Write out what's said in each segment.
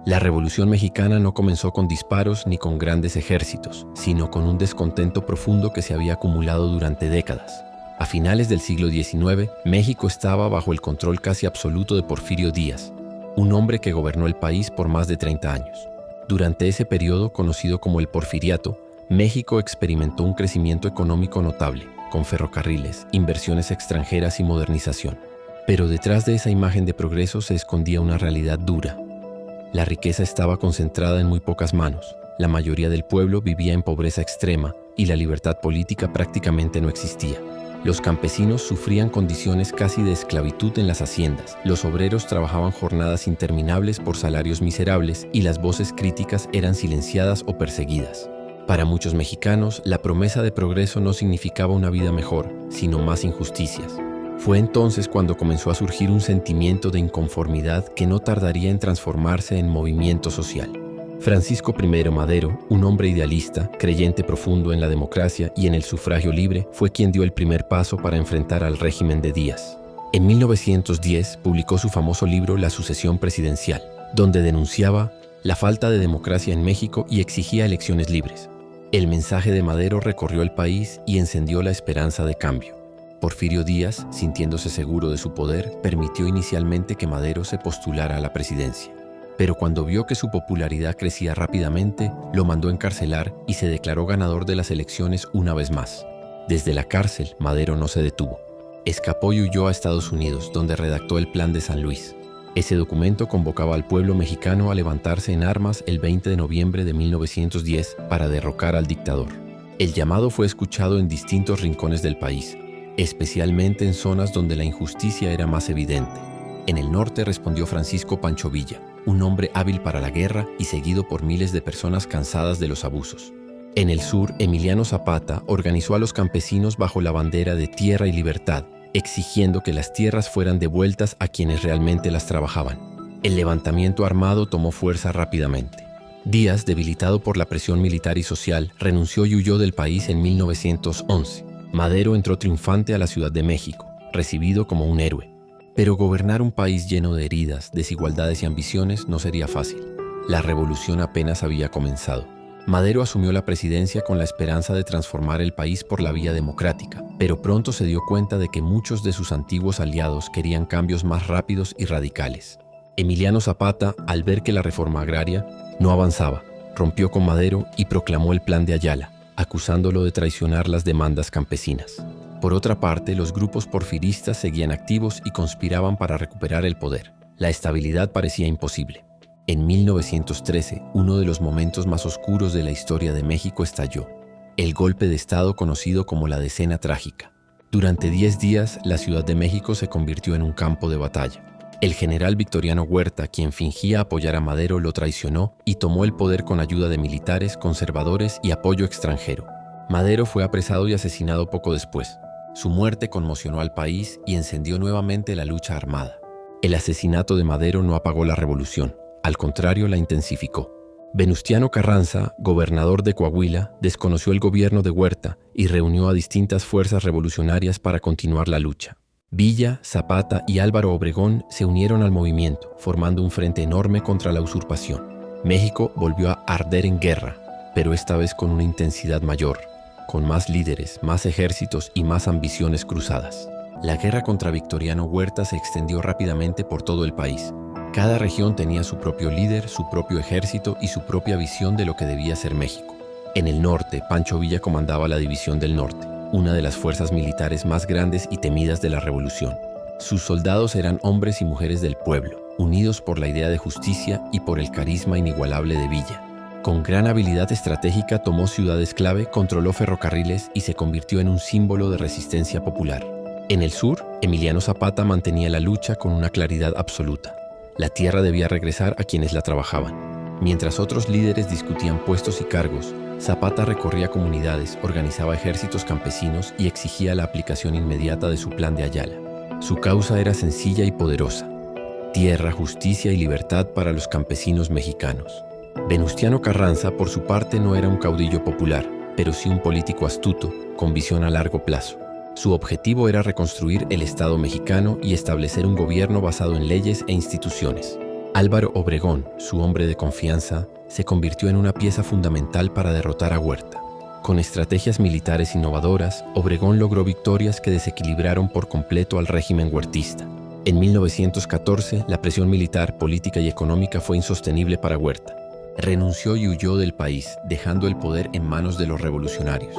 La Revolución Mexicana no comenzó con disparos ni con grandes ejércitos, sino con un descontento profundo que se había acumulado durante décadas. A finales del siglo XIX, México estaba bajo el control casi absoluto de Porfirio Díaz, un hombre que gobernó el país por más de 30 años. Durante ese periodo, conocido como el Porfiriato, México experimentó un crecimiento económico notable, con ferrocarriles, inversiones extranjeras y modernización. Pero detrás de esa imagen de progreso se escondía una realidad dura. La riqueza estaba concentrada en muy pocas manos, la mayoría del pueblo vivía en pobreza extrema y la libertad política prácticamente no existía. Los campesinos sufrían condiciones casi de esclavitud en las haciendas, los obreros trabajaban jornadas interminables por salarios miserables y las voces críticas eran silenciadas o perseguidas. Para muchos mexicanos, la promesa de progreso no significaba una vida mejor, sino más injusticias. Fue entonces cuando comenzó a surgir un sentimiento de inconformidad que no tardaría en transformarse en movimiento social. Francisco I. Madero, un hombre idealista, creyente profundo en la democracia y en el sufragio libre, fue quien dio el primer paso para enfrentar al régimen de Díaz. En 1910 publicó su famoso libro La sucesión presidencial, donde denunciaba la falta de democracia en México y exigía elecciones libres. El mensaje de Madero recorrió el país y encendió la esperanza de cambio. Porfirio Díaz, sintiéndose seguro de su poder, permitió inicialmente que Madero se postulara a la presidencia. Pero cuando vio que su popularidad crecía rápidamente, lo mandó encarcelar y se declaró ganador de las elecciones una vez más. Desde la cárcel, Madero no se detuvo. Escapó y huyó a Estados Unidos, donde redactó el Plan de San Luis. Ese documento convocaba al pueblo mexicano a levantarse en armas el 20 de noviembre de 1910 para derrocar al dictador. El llamado fue escuchado en distintos rincones del país, especialmente en zonas donde la injusticia era más evidente. En el norte respondió Francisco Pancho Villa, un hombre hábil para la guerra y seguido por miles de personas cansadas de los abusos. En el sur, Emiliano Zapata organizó a los campesinos bajo la bandera de tierra y libertad, exigiendo que las tierras fueran devueltas a quienes realmente las trabajaban. El levantamiento armado tomó fuerza rápidamente. Díaz, debilitado por la presión militar y social, renunció y huyó del país en 1911. Madero entró triunfante a la Ciudad de México, recibido como un héroe. Pero gobernar un país lleno de heridas, desigualdades y ambiciones no sería fácil. La revolución apenas había comenzado. Madero asumió la presidencia con la esperanza de transformar el país por la vía democrática, pero pronto se dio cuenta de que muchos de sus antiguos aliados querían cambios más rápidos y radicales. Emiliano Zapata, al ver que la reforma agraria no avanzaba, rompió con Madero y proclamó el Plan de Ayala, acusándolo de traicionar las demandas campesinas. Por otra parte, los grupos porfiristas seguían activos y conspiraban para recuperar el poder. La estabilidad parecía imposible. En 1913, uno de los momentos más oscuros de la historia de México estalló, el golpe de Estado conocido como la Decena Trágica. Durante 10 días, la Ciudad de México se convirtió en un campo de batalla. El general Victoriano Huerta, quien fingía apoyar a Madero, lo traicionó y tomó el poder con ayuda de militares, conservadores y apoyo extranjero. Madero fue apresado y asesinado poco después. Su muerte conmocionó al país y encendió nuevamente la lucha armada. El asesinato de Madero no apagó la revolución, al contrario la intensificó. Venustiano Carranza, gobernador de Coahuila, desconoció el gobierno de Huerta y reunió a distintas fuerzas revolucionarias para continuar la lucha. Villa, Zapata y Álvaro Obregón se unieron al movimiento, formando un frente enorme contra la usurpación. México volvió a arder en guerra, pero esta vez con una intensidad mayor, con más líderes, más ejércitos y más ambiciones cruzadas. La guerra contra Victoriano Huerta se extendió rápidamente por todo el país. Cada región tenía su propio líder, su propio ejército y su propia visión de lo que debía ser México. En el norte, Pancho Villa comandaba la División del Norte, una de las fuerzas militares más grandes y temidas de la revolución. Sus soldados eran hombres y mujeres del pueblo, unidos por la idea de justicia y por el carisma inigualable de Villa. Con gran habilidad estratégica tomó ciudades clave, controló ferrocarriles y se convirtió en un símbolo de resistencia popular. En el sur, Emiliano Zapata mantenía la lucha con una claridad absoluta. La tierra debía regresar a quienes la trabajaban. Mientras otros líderes discutían puestos y cargos, Zapata recorría comunidades, organizaba ejércitos campesinos y exigía la aplicación inmediata de su Plan de Ayala. Su causa era sencilla y poderosa: tierra, justicia y libertad para los campesinos mexicanos. Venustiano Carranza, por su parte, no era un caudillo popular, pero sí un político astuto, con visión a largo plazo. Su objetivo era reconstruir el Estado mexicano y establecer un gobierno basado en leyes e instituciones. Álvaro Obregón, su hombre de confianza, se convirtió en una pieza fundamental para derrotar a Huerta. Con estrategias militares innovadoras, Obregón logró victorias que desequilibraron por completo al régimen huertista. En 1914, la presión militar, política y económica fue insostenible para Huerta. Renunció y huyó del país, dejando el poder en manos de los revolucionarios.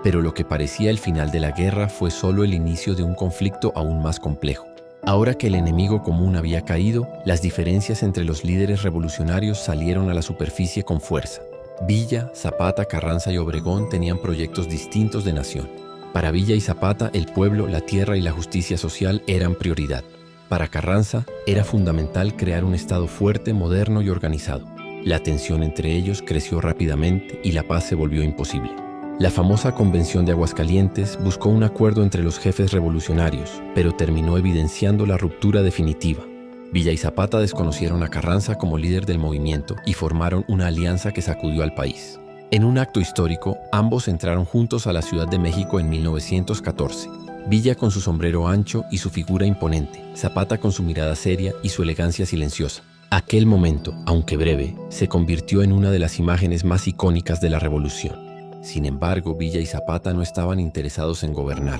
Pero lo que parecía el final de la guerra fue solo el inicio de un conflicto aún más complejo. Ahora que el enemigo común había caído, las diferencias entre los líderes revolucionarios salieron a la superficie con fuerza. Villa, Zapata, Carranza y Obregón tenían proyectos distintos de nación. Para Villa y Zapata, el pueblo, la tierra y la justicia social eran prioridad. Para Carranza, era fundamental crear un Estado fuerte, moderno y organizado. La tensión entre ellos creció rápidamente y la paz se volvió imposible. La famosa Convención de Aguascalientes buscó un acuerdo entre los jefes revolucionarios, pero terminó evidenciando la ruptura definitiva. Villa y Zapata desconocieron a Carranza como líder del movimiento y formaron una alianza que sacudió al país. En un acto histórico, ambos entraron juntos a la Ciudad de México en 1914. Villa con su sombrero ancho y su figura imponente, Zapata con su mirada seria y su elegancia silenciosa. Aquel momento, aunque breve, se convirtió en una de las imágenes más icónicas de la revolución. Sin embargo, Villa y Zapata no estaban interesados en gobernar.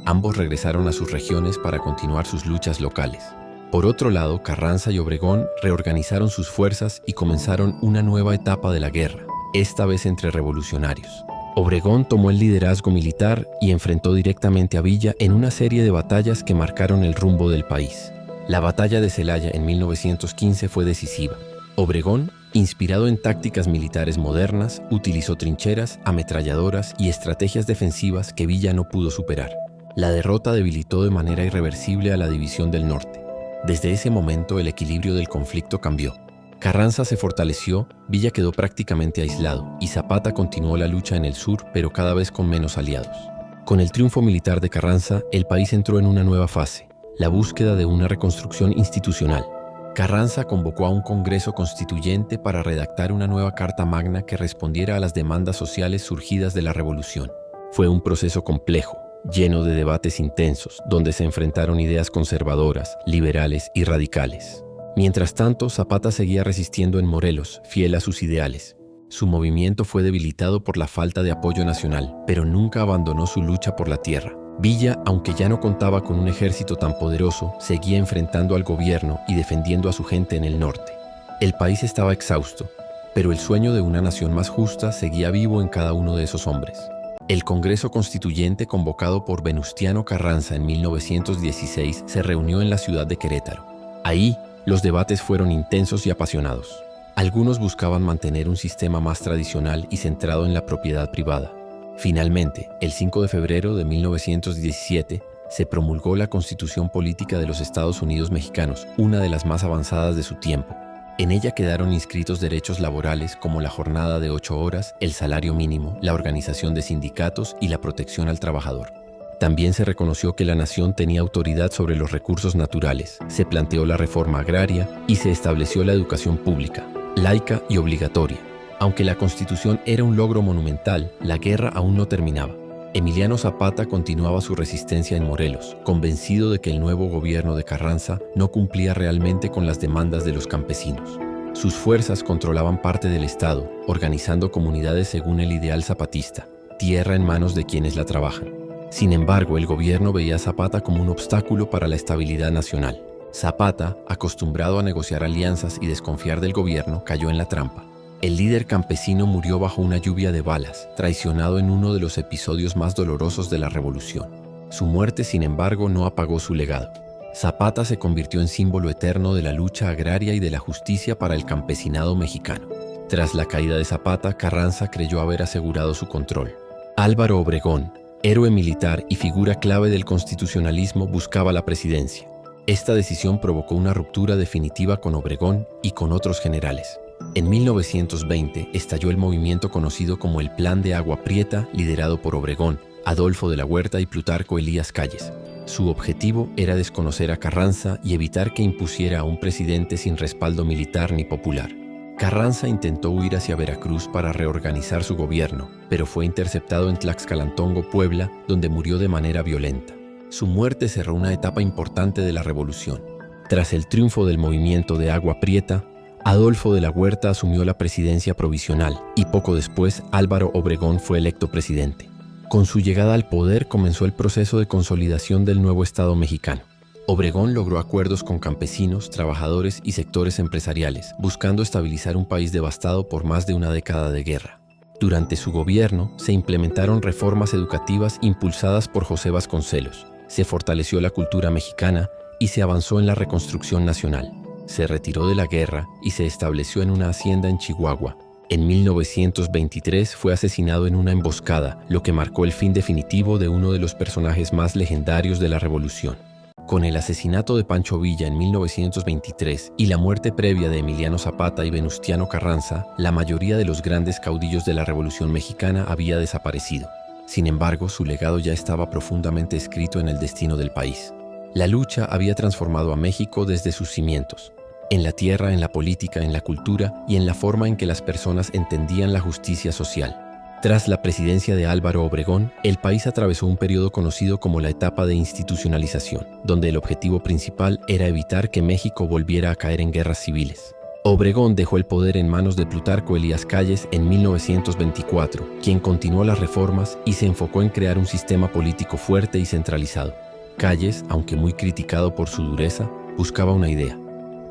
Ambos regresaron a sus regiones para continuar sus luchas locales. Por otro lado, Carranza y Obregón reorganizaron sus fuerzas y comenzaron una nueva etapa de la guerra, esta vez entre revolucionarios. Obregón tomó el liderazgo militar y enfrentó directamente a Villa en una serie de batallas que marcaron el rumbo del país. La batalla de Celaya en 1915 fue decisiva. Obregón, inspirado en tácticas militares modernas, utilizó trincheras, ametralladoras y estrategias defensivas que Villa no pudo superar. La derrota debilitó de manera irreversible a la División del Norte. Desde ese momento el equilibrio del conflicto cambió. Carranza se fortaleció, Villa quedó prácticamente aislado y Zapata continuó la lucha en el sur, pero cada vez con menos aliados. Con el triunfo militar de Carranza, el país entró en una nueva fase, la búsqueda de una reconstrucción institucional. Carranza convocó a un Congreso Constituyente para redactar una nueva Carta Magna que respondiera a las demandas sociales surgidas de la Revolución. Fue un proceso complejo, lleno de debates intensos, donde se enfrentaron ideas conservadoras, liberales y radicales. Mientras tanto, Zapata seguía resistiendo en Morelos, fiel a sus ideales. Su movimiento fue debilitado por la falta de apoyo nacional, pero nunca abandonó su lucha por la tierra. Villa, aunque ya no contaba con un ejército tan poderoso, seguía enfrentando al gobierno y defendiendo a su gente en el norte. El país estaba exhausto, pero el sueño de una nación más justa seguía vivo en cada uno de esos hombres. El Congreso Constituyente, convocado por Venustiano Carranza en 1916, se reunió en la ciudad de Querétaro. Ahí, los debates fueron intensos y apasionados. Algunos buscaban mantener un sistema más tradicional y centrado en la propiedad privada. Finalmente, el 5 de febrero de 1917, se promulgó la Constitución Política de los Estados Unidos Mexicanos, una de las más avanzadas de su tiempo. En ella quedaron inscritos derechos laborales como la jornada de 8 horas, el salario mínimo, la organización de sindicatos y la protección al trabajador. También se reconoció que la nación tenía autoridad sobre los recursos naturales, se planteó la reforma agraria y se estableció la educación pública, laica y obligatoria. Aunque la Constitución era un logro monumental, la guerra aún no terminaba. Emiliano Zapata continuaba su resistencia en Morelos, convencido de que el nuevo gobierno de Carranza no cumplía realmente con las demandas de los campesinos. Sus fuerzas controlaban parte del Estado, organizando comunidades según el ideal zapatista, tierra en manos de quienes la trabajan. Sin embargo, el gobierno veía a Zapata como un obstáculo para la estabilidad nacional. Zapata, acostumbrado a negociar alianzas y desconfiar del gobierno, cayó en la trampa. El líder campesino murió bajo una lluvia de balas, traicionado en uno de los episodios más dolorosos de la revolución. Su muerte, sin embargo, no apagó su legado. Zapata se convirtió en símbolo eterno de la lucha agraria y de la justicia para el campesinado mexicano. Tras la caída de Zapata, Carranza creyó haber asegurado su control. Álvaro Obregón, héroe militar y figura clave del constitucionalismo, buscaba la presidencia. Esta decisión provocó una ruptura definitiva con Obregón y con otros generales. En 1920 estalló el movimiento conocido como el Plan de Agua Prieta, liderado por Obregón, Adolfo de la Huerta y Plutarco Elías Calles. Su objetivo era desconocer a Carranza y evitar que impusiera a un presidente sin respaldo militar ni popular. Carranza intentó huir hacia Veracruz para reorganizar su gobierno, pero fue interceptado en Tlaxcalantongo, Puebla, donde murió de manera violenta. Su muerte cerró una etapa importante de la revolución. Tras el triunfo del movimiento de Agua Prieta, Adolfo de la Huerta asumió la presidencia provisional y poco después Álvaro Obregón fue electo presidente. Con su llegada al poder comenzó el proceso de consolidación del nuevo Estado mexicano. Obregón logró acuerdos con campesinos, trabajadores y sectores empresariales, buscando estabilizar un país devastado por más de una década de guerra. Durante su gobierno se implementaron reformas educativas impulsadas por José Vasconcelos, se fortaleció la cultura mexicana y se avanzó en la reconstrucción nacional. Se retiró de la guerra y se estableció en una hacienda en Chihuahua. En 1923 fue asesinado en una emboscada, lo que marcó el fin definitivo de uno de los personajes más legendarios de la Revolución. Con el asesinato de Pancho Villa en 1923 y la muerte previa de Emiliano Zapata y Venustiano Carranza, la mayoría de los grandes caudillos de la Revolución Mexicana había desaparecido. Sin embargo, su legado ya estaba profundamente escrito en el destino del país. La lucha había transformado a México desde sus cimientos, en la tierra, en la política, en la cultura y en la forma en que las personas entendían la justicia social. Tras la presidencia de Álvaro Obregón, el país atravesó un periodo conocido como la etapa de institucionalización, donde el objetivo principal era evitar que México volviera a caer en guerras civiles. Obregón dejó el poder en manos de Plutarco Elías Calles en 1924, quien continuó las reformas y se enfocó en crear un sistema político fuerte y centralizado. Calles, aunque muy criticado por su dureza, buscaba una idea: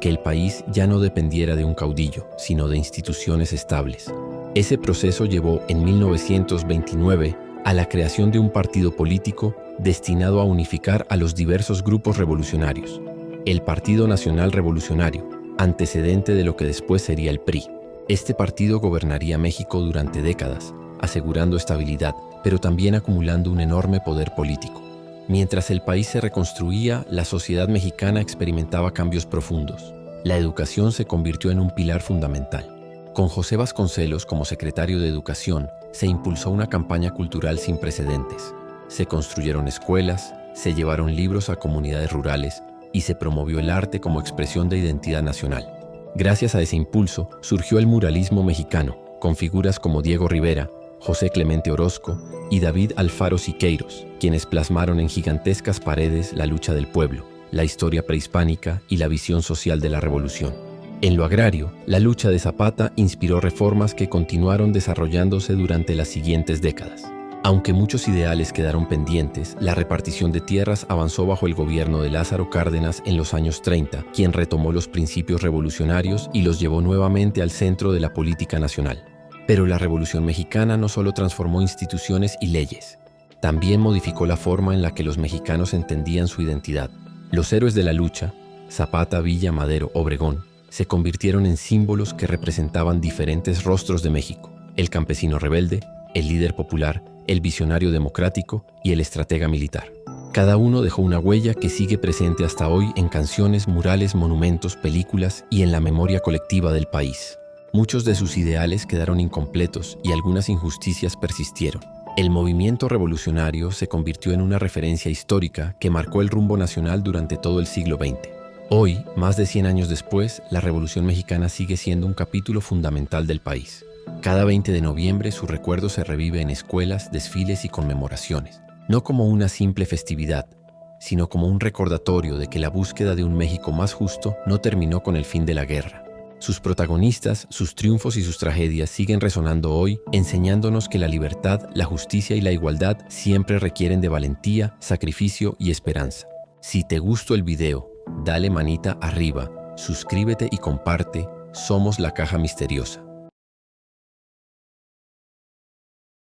que el país ya no dependiera de un caudillo, sino de instituciones estables. Ese proceso llevó en 1929 a la creación de un partido político destinado a unificar a los diversos grupos revolucionarios, el Partido Nacional Revolucionario, antecedente de lo que después sería el PRI. Este partido gobernaría México durante décadas, asegurando estabilidad, pero también acumulando un enorme poder político. Mientras el país se reconstruía, la sociedad mexicana experimentaba cambios profundos. La educación se convirtió en un pilar fundamental. Con José Vasconcelos como secretario de Educación, se impulsó una campaña cultural sin precedentes. Se construyeron escuelas, se llevaron libros a comunidades rurales y se promovió el arte como expresión de identidad nacional. Gracias a ese impulso, surgió el muralismo mexicano, con figuras como Diego Rivera, José Clemente Orozco y David Alfaro Siqueiros, quienes plasmaron en gigantescas paredes la lucha del pueblo, la historia prehispánica y la visión social de la revolución. En lo agrario, la lucha de Zapata inspiró reformas que continuaron desarrollándose durante las siguientes décadas. Aunque muchos ideales quedaron pendientes, la repartición de tierras avanzó bajo el gobierno de Lázaro Cárdenas en los años 30, quien retomó los principios revolucionarios y los llevó nuevamente al centro de la política nacional. Pero la Revolución Mexicana no solo transformó instituciones y leyes, también modificó la forma en la que los mexicanos entendían su identidad. Los héroes de la lucha, Zapata, Villa, Madero, Obregón, se convirtieron en símbolos que representaban diferentes rostros de México: el campesino rebelde, el líder popular, el visionario democrático y el estratega militar. Cada uno dejó una huella que sigue presente hasta hoy en canciones, murales, monumentos, películas y en la memoria colectiva del país. Muchos de sus ideales quedaron incompletos y algunas injusticias persistieron. El movimiento revolucionario se convirtió en una referencia histórica que marcó el rumbo nacional durante todo el siglo XX. Hoy, más de 100 años después, la Revolución Mexicana sigue siendo un capítulo fundamental del país. Cada 20 de noviembre su recuerdo se revive en escuelas, desfiles y conmemoraciones, no como una simple festividad, sino como un recordatorio de que la búsqueda de un México más justo no terminó con el fin de la guerra. Sus protagonistas, sus triunfos y sus tragedias siguen resonando hoy, enseñándonos que la libertad, la justicia y la igualdad siempre requieren de valentía, sacrificio y esperanza. Si te gustó el video, dale manita arriba, suscríbete y comparte. Somos La Caja Misteriosa.